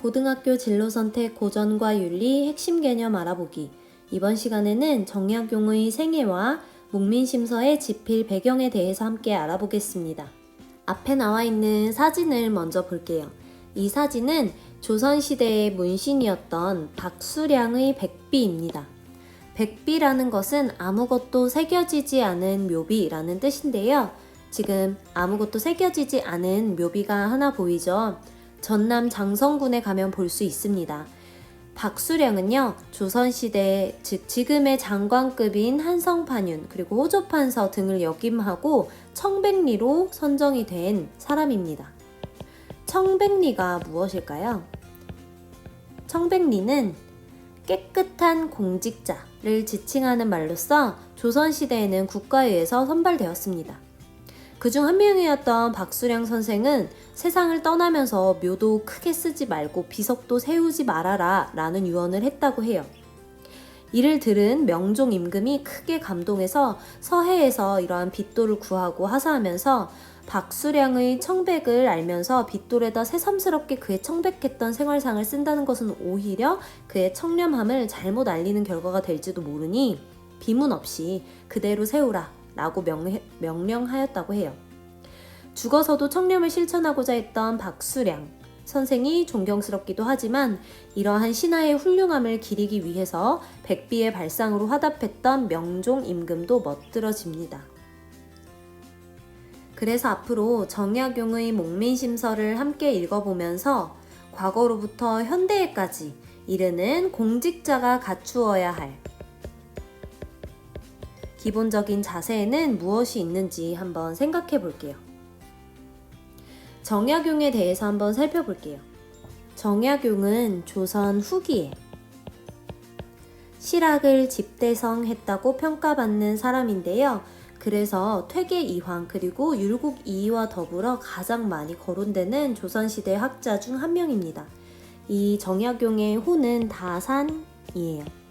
고등학교 진로선택 고전과 윤리 핵심 개념 알아보기. 이번 시간에는 정약용의 생애와 목민심서의 집필 배경에 대해서 함께 알아보겠습니다. 앞에 나와 있는 사진을 먼저 볼게요. 이 사진은 조선시대의 문신이었던 박수량의 백비입니다. 백비라는 것은 아무것도 새겨지지 않은 묘비라는 뜻인데요. 지금 아무것도 새겨지지 않은 묘비가 하나 보이죠? 전남 장성군에 가면 볼 수 있습니다. 박수량은요, 조선시대, 즉 지금의 장관급인 한성판윤 그리고 호조판서 등을 역임하고 청백리로 선정이 된 사람입니다. 청백리가 무엇일까요? 청백리는 깨끗한 공직자를 지칭하는 말로써 조선시대에는 국가에서 선발되었습니다. 그중 한 명이었던 박수량 선생은 세상을 떠나면서 묘도 크게 쓰지 말고 비석도 세우지 말아라 라는 유언을 했다고 해요. 이를 들은 명종 임금이 크게 감동해서 서해에서 이러한 빗돌을 구하고 하사하면서 박수량의 청백을 알면서 빗돌에다 새삼스럽게 그의 청백했던 생활상을 쓴다는 것은 오히려 그의 청렴함을 잘못 알리는 결과가 될지도 모르니 비문 없이 그대로 세우라 라고 명령하였다고 해요. 죽어서도 청렴을 실천하고자 했던 박수량 선생이 존경스럽기도 하지만 이러한 신하의 훌륭함을 기리기 위해서 백비의 발상으로 화답했던 명종 임금도 멋들어집니다. 그래서 앞으로 정약용의 목민심서를 함께 읽어보면서 과거로부터 현대에까지 이르는 공직자가 갖추어야 할 기본적인 자세에는 무엇이 있는지 한번 생각해 볼게요. 정약용에 대해서 한번 살펴볼게요. 정약용은 조선 후기에 실학을 집대성했다고 평가받는 사람인데요. 그래서 퇴계 이황 그리고 율곡 이이와 더불어 가장 많이 거론되는 조선시대 학자 중 한 명입니다. 이 정약용의 호는 다산이에요.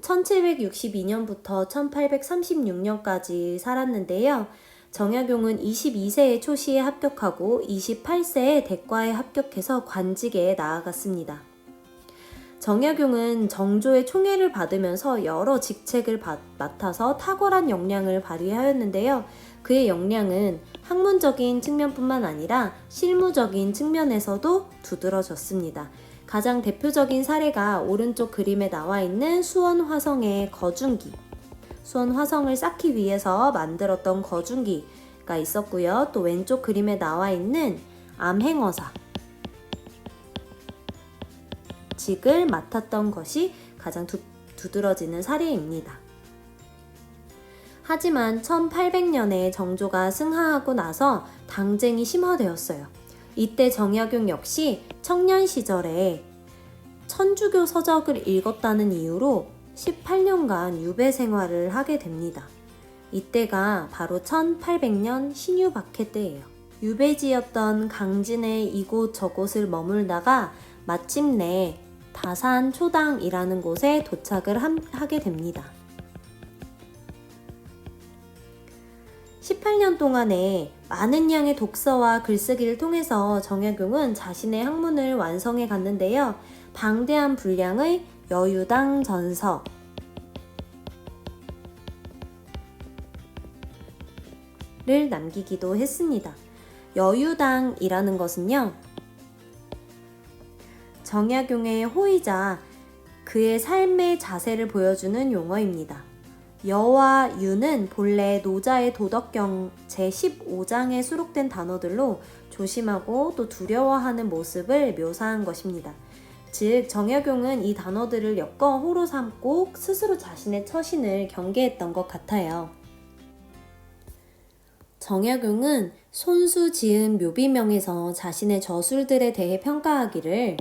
1762년부터 1836년까지 살았는데요. 정약용은 22세에 초시에 합격하고 28세에 대과에 합격해서 관직에 나아갔습니다. 정약용은 정조의 총애를 받으면서 여러 직책을 맡아서 탁월한 역량을 발휘하였는데요. 그의 역량은 학문적인 측면뿐만 아니라 실무적인 측면에서도 두드러졌습니다. 가장 대표적인 사례가 오른쪽 그림에 나와 있는 수원화성의 거중기, 수원화성을 쌓기 위해서 만들었던 거중기가 있었고요. 또 왼쪽 그림에 나와 있는 암행어사 직을 맡았던 것이 가장 두드러지는 사례입니다. 하지만 1800년에 정조가 승하하고 나서 당쟁이 심화되었어요. 이때 정약용 역시 청년 시절에 천주교 서적을 읽었다는 이유로 18년간 유배 생활을 하게 됩니다. 이때가 바로 1800년 신유박해 때예요. 유배지였던 강진의 이곳 저곳을 머물다가 마침내 다산 초당이라는 곳에 도착을 하게 됩니다. 18년 동안에 많은 양의 독서와 글쓰기를 통해서 정약용은 자신의 학문을 완성해 갔는데요. 방대한 분량의 여유당 전서를 남기기도 했습니다. 여유당이라는 것은요, 정약용의 호이자 그의 삶의 자세를 보여주는 용어입니다. 여와 유는 본래 노자의 도덕경 제15장에 수록된 단어들로 조심하고 또 두려워하는 모습을 묘사한 것입니다. 즉 정약용은 이 단어들을 엮어 호로 삼고 스스로 자신의 처신을 경계했던 것 같아요. 정약용은 손수 지은 묘비명에서 자신의 저술들에 대해 평가하기를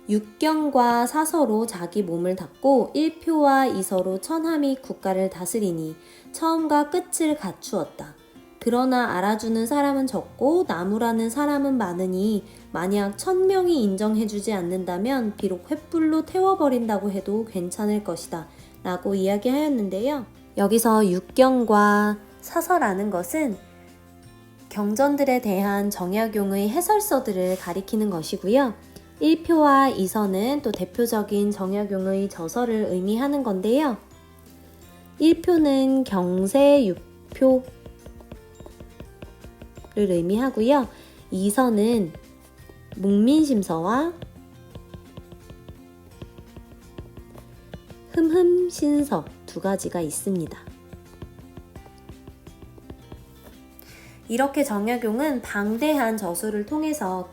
육경과 사서로 자기 몸을 닦고 일표와 이서로 천함이 국가를 다스리니 처음과 끝을 갖추었다. 그러나 알아주는 사람은 적고 나무라는 사람은 많으니 만약 1000명이 인정해주지 않는다면 비록 횃불로 태워버린다고 해도 괜찮을 것이다 라고 이야기하였는데요. 여기서 육경과 사서라는 것은 경전들에 대한 정약용의 해설서들을 가리키는 것이고요. 1표와 2선은 또 대표적인 정약용의 저서를 의미하는 건데요. 1표는 경세유표를 의미하고요. 2선은 묵민심서와 흠흠신서 두 가지가 있습니다. 이렇게 정약용은 방대한 저술을 통해서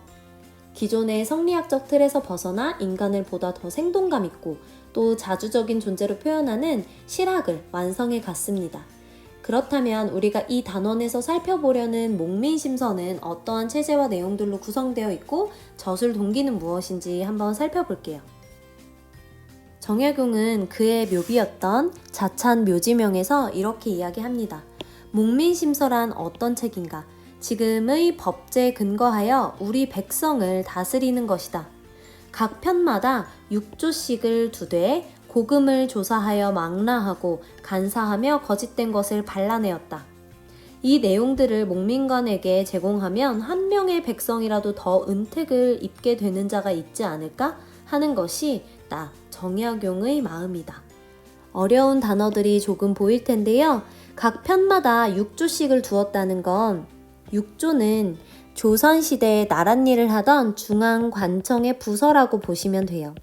기존의 성리학적 틀에서 벗어나 인간을 보다 더 생동감 있고 또 자주적인 존재로 표현하는 실학을 완성해 갔습니다. 그렇다면 우리가 이 단원에서 살펴보려는 목민심서는 어떠한 체제와 내용들로 구성되어 있고 저술 동기는 무엇인지 한번 살펴볼게요. 정약용은 그의 묘비였던 자찬 묘지명에서 이렇게 이야기합니다. 목민심서란 어떤 책인가? 지금의 법제에 근거하여 우리 백성을 다스리는 것이다. 각 편마다 6조씩을 두되 고금을 조사하여 망라하고 간사하며 거짓된 것을 발라내었다. 이 내용들을 목민관에게 제공하면 한 명의 백성이라도 더 은택을 입게 되는 자가 있지 않을까 하는 것이 나 정약용의 마음이다. 어려운 단어들이 조금 보일 텐데요. 각 편마다 6조씩을 두었다는 건 6조는 조선시대에 나랏일을 하던 중앙관청의 부서라고 보시면 돼요.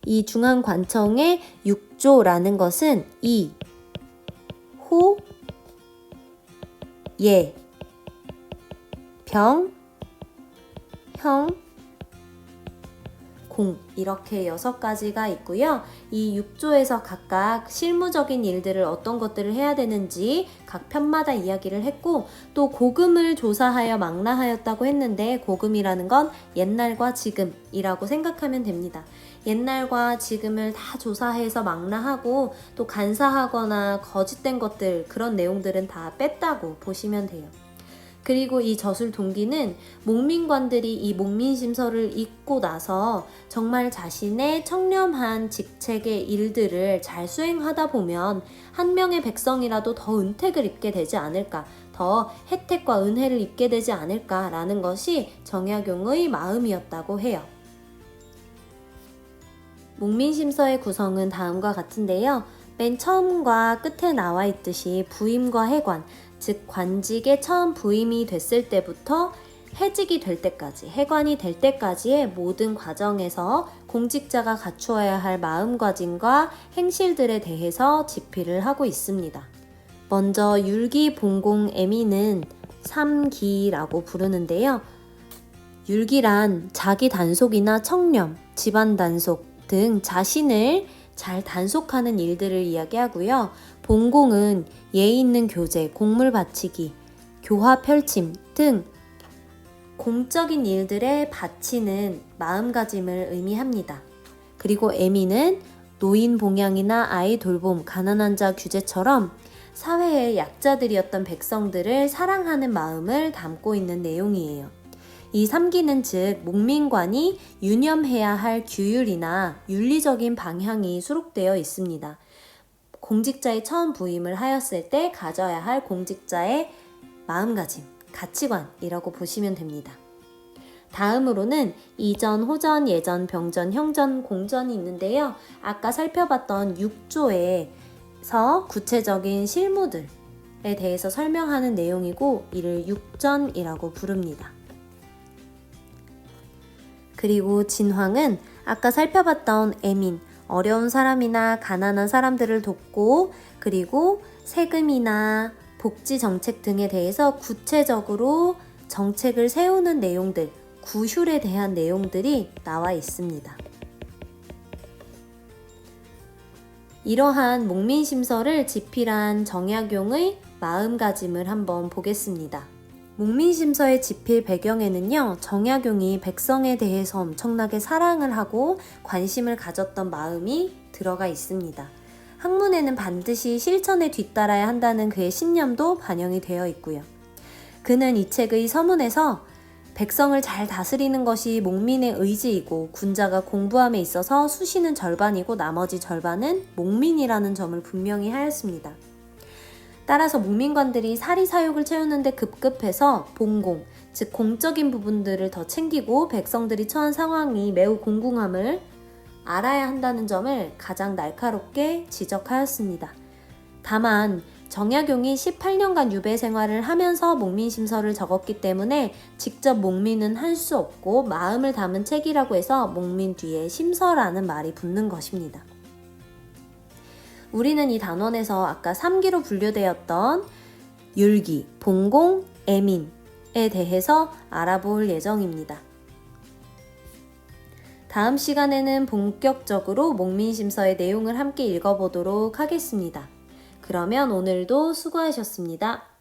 이 중앙관청의 6조라는 것은 이, 호, 예, 병, 형, 공 이렇게 6가지가 있고요. 이 6조에서 각각 실무적인 일들을 어떤 것들을 해야 되는지 각 편마다 이야기를 했고 또 고금을 조사하여 망라하였다고 했는데 고금이라는 건 옛날과 지금이라고 생각하면 됩니다. 옛날과 지금을 다 조사해서 망라하고 또 간사하거나 거짓된 것들 그런 내용들은 다 뺐다고 보시면 돼요. 그리고 이 저술 동기는 목민관들이 이 목민심서를 읽고 나서 정말 자신의 청렴한 직책의 일들을 잘 수행하다 보면 한 명의 백성이라도 더 은택을 입게 되지 않을까, 더 혜택과 은혜를 입게 되지 않을까라는 것이 정약용의 마음이었다고 해요. 목민심서의 구성은 다음과 같은데요. 맨 처음과 끝에 나와 있듯이 부임과 해관, 즉 관직에 처음 부임이 됐을 때부터 해직이 될 때까지, 해관이 될 때까지의 모든 과정에서 공직자가 갖추어야 할 마음가짐과 행실들에 대해서 집필을 하고 있습니다. 먼저 율기, 봉공, 애미는 삼기라고 부르는데요. 율기란 자기 단속이나 청렴, 집안 단속 등 자신을 잘 단속하는 일들을 이야기하고요. 봉공은 예의 있는 교제, 공물 바치기, 교화 펼침 등 공적인 일들에 바치는 마음가짐을 의미합니다. 그리고 애미는 노인 봉양이나 아이 돌봄, 가난한 자 규제처럼 사회의 약자들이었던 백성들을 사랑하는 마음을 담고 있는 내용이에요. 이 3기는 즉 목민관이 유념해야 할 규율이나 윤리적인 방향이 수록되어 있습니다. 공직자의 처음 부임을 하였을 때 가져야 할 공직자의 마음가짐, 가치관이라고 보시면 됩니다. 다음으로는 이전, 호전, 예전, 병전, 형전, 공전이 있는데요. 아까 살펴봤던 6조에서 구체적인 실무들에 대해서 설명하는 내용이고 이를 육전이라고 부릅니다. 그리고 진황은 아까 살펴봤던 애민, 어려운 사람이나 가난한 사람들을 돕고 그리고 세금이나 복지 정책 등에 대해서 구체적으로 정책을 세우는 내용들, 구휼에 대한 내용들이 나와 있습니다. 이러한 목민심서를 집필한 정약용의 마음가짐을 한번 보겠습니다. 목민심서의 집필 배경에는요, 정약용이 백성에 대해서 엄청나게 사랑을 하고 관심을 가졌던 마음이 들어가 있습니다. 학문에는 반드시 실천에 뒤따라야 한다는 그의 신념도 반영이 되어 있고요. 그는 이 책의 서문에서 백성을 잘 다스리는 것이 목민의 의지이고 군자가 공부함에 있어서 수시는 절반이고 나머지 절반은 목민이라는 점을 분명히 하였습니다. 따라서 목민관들이 사리사욕을 채우는데 급급해서 본공, 즉 공적인 부분들을 더 챙기고 백성들이 처한 상황이 매우 공공함을 알아야 한다는 점을 가장 날카롭게 지적하였습니다. 다만 정약용이 18년간 유배 생활을 하면서 목민심서를 적었기 때문에 직접 목민은 할 수 없고 마음을 담은 책이라고 해서 목민 뒤에 심서라는 말이 붙는 것입니다. 우리는 이 단원에서 아까 3기로 분류되었던 율기, 본공, 애민에 대해서 알아볼 예정입니다. 다음 시간에는 본격적으로 목민심서의 내용을 함께 읽어보도록 하겠습니다. 그러면 오늘도 수고하셨습니다.